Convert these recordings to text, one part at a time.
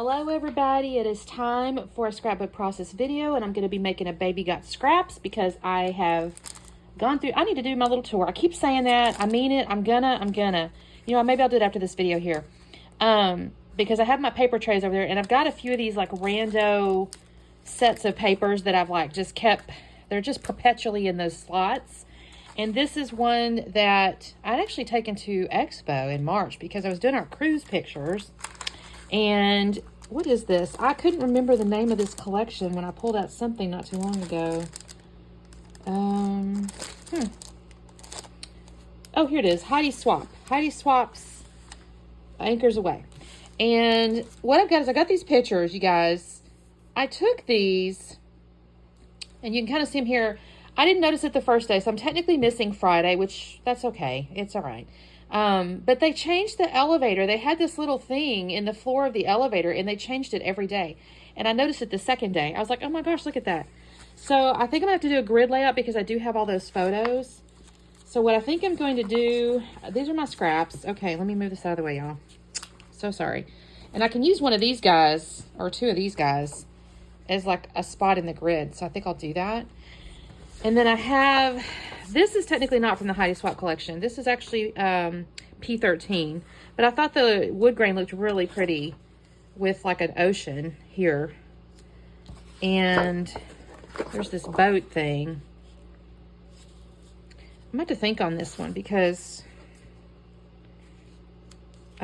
Hello everybody, it is time for a scrapbook process video, and I'm going to be making a baby got scraps because I have gone through, I need to do my little tour. I keep saying that, I mean it, I'm gonna, you know, maybe I'll do it after this video here, because I have my paper trays over there, and I've got a few of these like rando sets of papers that I've like just kept, they're just perpetually in those slots. And this is one that I'd actually taken to Expo in March because I was doing our cruise pictures. And what is this? I couldn't remember the name of this collection when I pulled out something not too long ago. Oh, here it is. Heidi Swap. Heidi Swap's Anchors Away. And what I've got is I got these pictures, you guys. I took these, and you can kind of see them here. I didn't notice it the first day, so I'm technically missing Friday, which that's okay. It's all right. But they changed the elevator. They had this little thing in the floor of the elevator, and they changed it every day. And I noticed it the second day. I was like, oh my gosh, look at that. So I think I'm going to have to do a grid layout because I do have all those photos. So what I think I'm going to do, these are my scraps. Okay, let me move this out of the way, y'all. So sorry. And I can use one of these guys, or two of these guys, as like a spot in the grid. So I think I'll do that. And then I have, this is technically not from the Heidi Swap collection. This is actually P13. But I thought the wood grain looked really pretty with like an ocean here. And there's this boat thing. I'm going to have to think on this one because if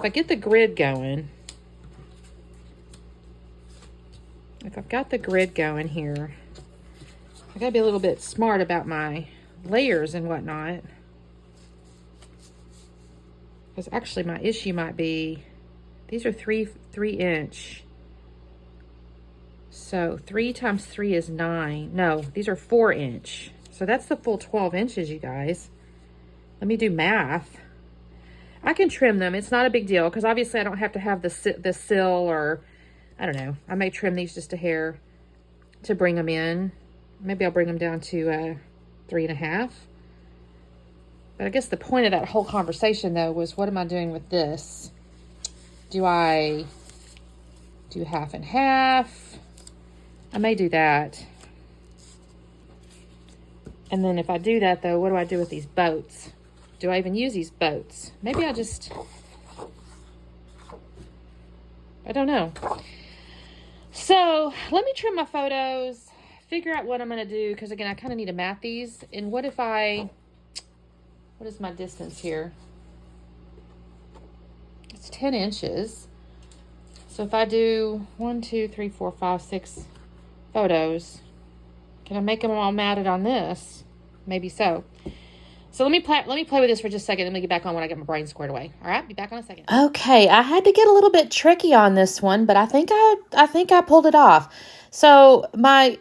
I get the grid going, if I've got the grid going here, I gotta be a little bit smart about my layers and whatnot. Because actually my issue might be, these are 3 inch. So 3 times 3 is 9. No, these are 4 inch. So that's the full 12 inches, you guys. Let me do math. I can trim them. It's not a big deal because obviously I don't have to have the sill, or I don't know. I may trim these just a hair to bring them in. Maybe I'll bring them down to 3.5. But I guess the point of that whole conversation, though, was what am I doing with this? Do I do half and half? I may do that. And then if I do that, though, what do I do with these boats? Do I even use these boats? Maybe I just, I don't know. So let me trim my photos, figure out what I'm going to do, because again, I kind of need to map these. And what if what is my distance here? It's 10 inches. So if I do 1, 2, 3, 4, 5, 6 photos, can I make them all matted on this? Maybe so. So let me play with this for just a second, then we get back on when I get my brain squared away. All right, be back on a second. Okay, I had to get a little bit tricky on this one, but I think I pulled it off. So my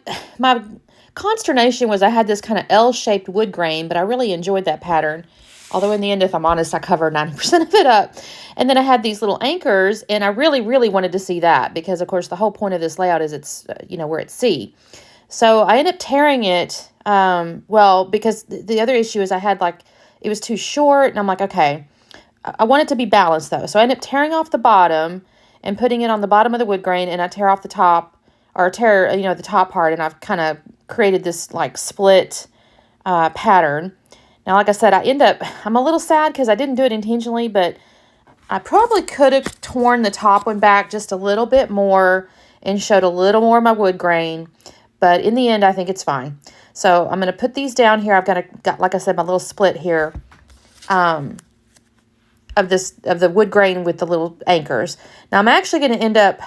consternation was I had this kind of L-shaped wood grain, but I really enjoyed that pattern. Although in the end, if I'm honest, I covered 90% of it up. And then I had these little anchors, and I really, really wanted to see that because, of course, the whole point of this layout is it's, we're at sea. So I ended up tearing it, because the other issue is I had it was too short, and I'm like, okay, I want it to be balanced though. So I ended up tearing off the bottom and putting it on the bottom of the wood grain, and I tear off the top, or tear, the top part, and I've kind of created this like split pattern. Now, like I said, I'm a little sad because I didn't do it intentionally, but I probably could have torn the top one back just a little bit more and showed a little more of my wood grain. But in the end, I think it's fine. So I'm going to put these down here. I've got, like I said, my little split here of the wood grain with the little anchors. Now I'm actually going to end up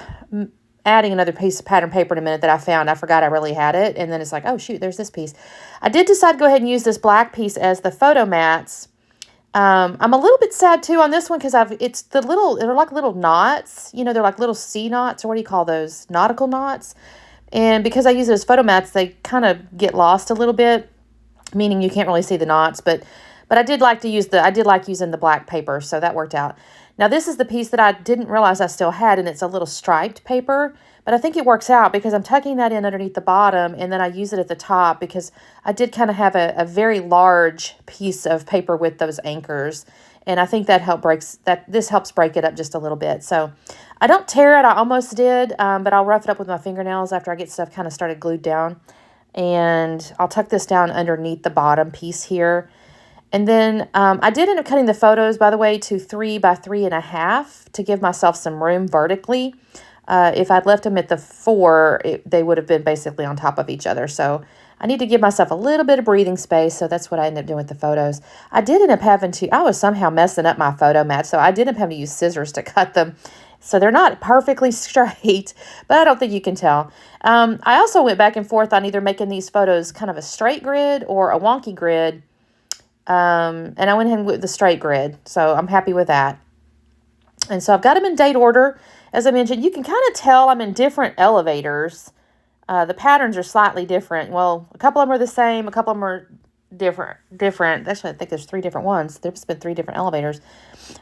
adding another piece of pattern paper in a minute that I found. I forgot I really had it. And then it's like, oh shoot, there's this piece. I did decide to go ahead and use this black piece as the photo mats. I'm a little bit sad too on this one because they're like little knots. They're like little C knots, or what do you call those? Nautical knots. And because I use it as photo mats, they kind of get lost a little bit, meaning you can't really see the knots. But I did like using the black paper, so that worked out. Now this is the piece that I didn't realize I still had, and it's a little striped paper. But I think it works out because I'm tucking that in underneath the bottom, and then I use it at the top because I did kind of have a very large piece of paper with those anchors. And I think this helps break it up just a little bit. So I don't tear it. I almost did, but I'll rough it up with my fingernails after I get stuff kind of started glued down. And I'll tuck this down underneath the bottom piece here. And then I did end up cutting the photos, by the way, to 3 by 3.5 to give myself some room vertically. If I'd left them at the 4, they would have been basically on top of each other. So I need to give myself a little bit of breathing space. So that's what I ended up doing with the photos. I did end up I was somehow messing up my photo mat. So I did end up having to use scissors to cut them. So they're not perfectly straight, but I don't think you can tell. I also went back and forth on either making these photos kind of a straight grid or a wonky grid. And I went ahead with the straight grid. So I'm happy with that. And so I've got them in date order. As I mentioned, you can kind of tell I'm in different elevators. The patterns are slightly different. Well, a couple of them are the same. A couple of them are different. Actually, I think there's 3 different ones. There's been 3 different elevators.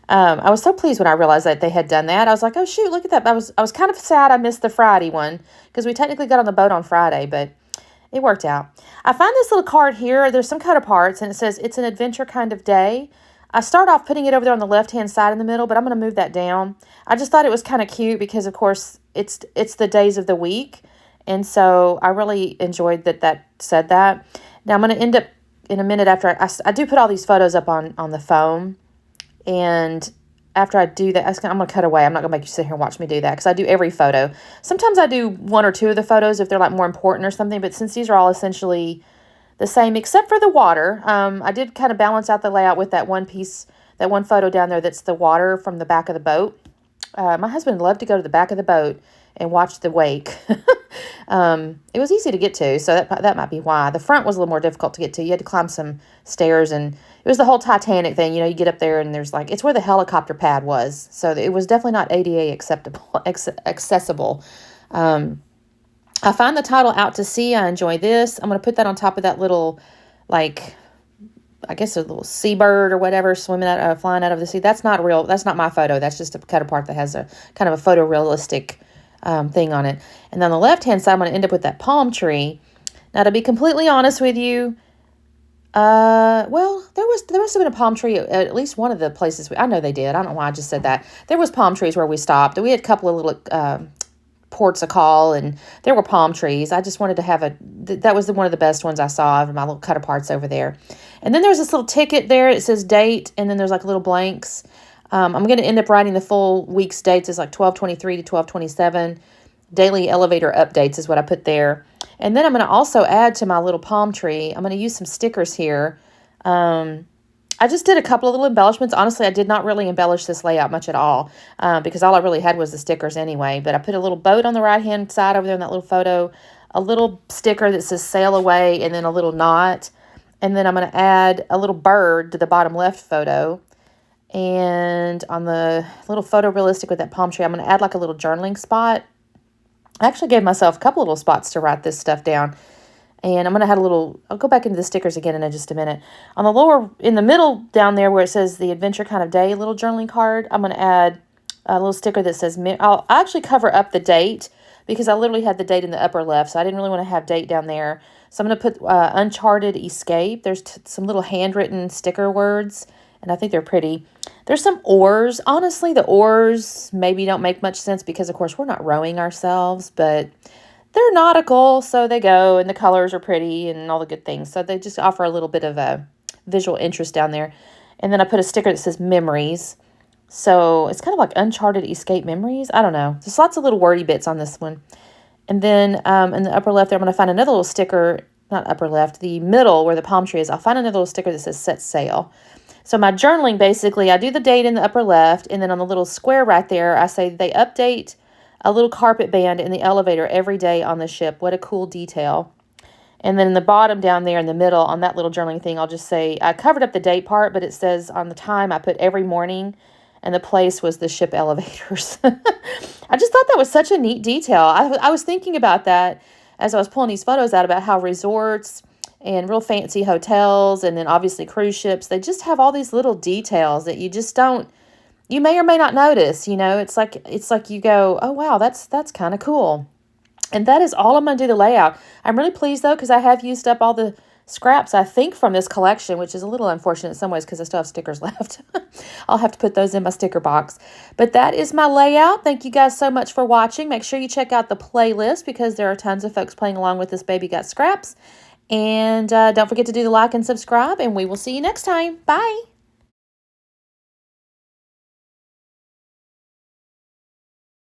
I was so pleased when I realized that they had done that. I was like, oh, shoot, look at that. I was kind of sad I missed the Friday one because we technically got on the boat on Friday, but it worked out. I find this little card here. There's some cut aparts, and it says it's an adventure kind of day. I start off putting it over there on the left-hand side in the middle, but I'm going to move that down. I just thought it was kind of cute because, of course, it's the days of the week. And so I really enjoyed that said that. Now I'm going to end up in a minute after I do put all these photos up on the phone. And after I do that, I'm going to cut away. I'm not going to make you sit here and watch me do that because I do every photo. Sometimes I do 1 or 2 of the photos if they're like more important or something. But since these are all essentially the same, except for the water, I did kind of balance out the layout with that one piece, that one photo down there that's the water from the back of the boat. My husband loved to go to the back of the boat and watch the wake. It was easy to get to, so that might be why. The front was a little more difficult to get to. You had to climb some stairs, and it was the whole Titanic thing. You know, you get up there, and there's like, it's where the helicopter pad was. So it was definitely not ADA accessible. I find the title Out to Sea. I enjoy this. I'm going to put that on top of that little, like, I guess a little seabird or whatever flying out of the sea. That's not real. That's not my photo. That's just a cut apart that has a kind of a photorealistic thing on it. And then on the left-hand side, I'm going to end up with that palm tree. Now, to be completely honest with you, well, there must have been a palm tree at least one of the places. I know they did. I don't know why I just said that. There was palm trees where we stopped. We had a couple of little ports of call, and there were palm trees. I just wanted to have that was one of the best ones I saw of my little cut aparts over there. And then there's this little ticket there. It says date, and then there's like little blanks. I'm going to end up writing the full week's dates as like 12/23 to 12/27. Daily elevator updates is what I put there. And then I'm going to also add to my little palm tree, I'm going to use some stickers here. I just did a couple of little embellishments. Honestly, I did not really embellish this layout much at all because all I really had was the stickers anyway. But I put a little boat on the right-hand side over there in that little photo, a little sticker that says sail away, and then a little knot. And then I'm going to add a little bird to the bottom left photo. And on the little photorealistic with that palm tree, I'm going to add like a little journaling spot. I actually gave myself a couple little spots to write this stuff down. And I'm going to have I'll go back into the stickers again in just a minute. On the in the middle down there where it says the adventure kind of day little journaling card, I'm going to add a little sticker that says, I'll actually cover up the date because I literally had the date in the upper left. So I didn't really want to have date down there. So I'm going to put Uncharted Escape. There's some little handwritten sticker words, and I think they're pretty. There's some oars. Honestly, the oars maybe don't make much sense because, of course, we're not rowing ourselves, but they're nautical, so they go, and the colors are pretty and all the good things. So they just offer a little bit of a visual interest down there. And then I put a sticker that says memories. So it's kind of like Uncharted Escape Memories. I don't know. There's lots of little wordy bits on this one. And then in the upper left there, I'm going to find another little sticker, not upper left, the middle where the palm tree is. I'll find another little sticker that says set sail. So my journaling, basically, I do the date in the upper left, and then on the little square right there, I say they update a little carpet band in the elevator every day on the ship. What a cool detail. And then in the bottom down there in the middle on that little journaling thing, I'll just say, I covered up the date part, but it says on the time I put every morning, and the place was the ship elevators. I just thought that was such a neat detail. I was thinking about that as I was pulling these photos out about how resorts and real fancy hotels and then obviously cruise ships, they just have all these little details that you just don't, you may or may not notice. You know, it's like you go, oh, wow, that's kind of cool. And that is all I'm going to do the layout. I'm really pleased, though, because I have used up all the scraps, I think, from this collection, which is a little unfortunate in some ways because I still have stickers left. I'll have to put those in my sticker box. But that is my layout. Thank you guys so much for watching. Make sure you check out the playlist because there are tons of folks playing along with this Baby Got Scraps. And don't forget to do the like and subscribe, and we will see you next time. Bye.